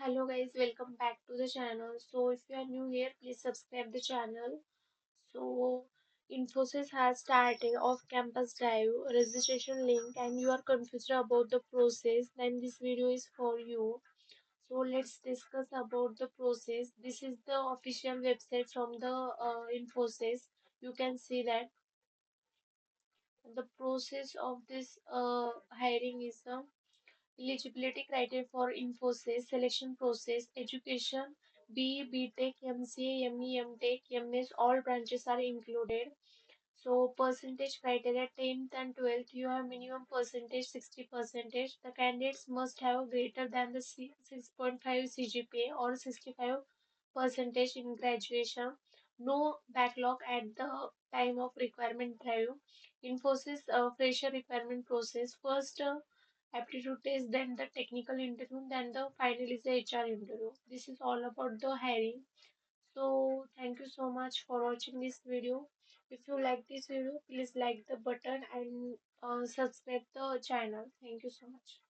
Hello guys, welcome back to the channel. So if you are new here, please subscribe the channel. So Infosys has started off-campus drive registration link and you are confused about the process, then this video is for you. So let's discuss about the process. This is the official website from the Infosys. You can see that the process of this hiring is eligibility criteria for Infosys selection process, education, BE, BTech, MCA, ME, MTech, MS, all branches are included. So percentage criteria 10th and 12th, you have minimum percentage 60 percentage. The candidates must have greater than the 6.5 CGPA or 65 percentage in graduation. No backlog at the time of requirement drive. Infosys fresher requirement process. First aptitude test, then the technical interview, then the final is the HR interview. This is all about the hiring. So thank you so much for watching this video. If you like this video, please like the button and subscribe the channel. Thank you so much.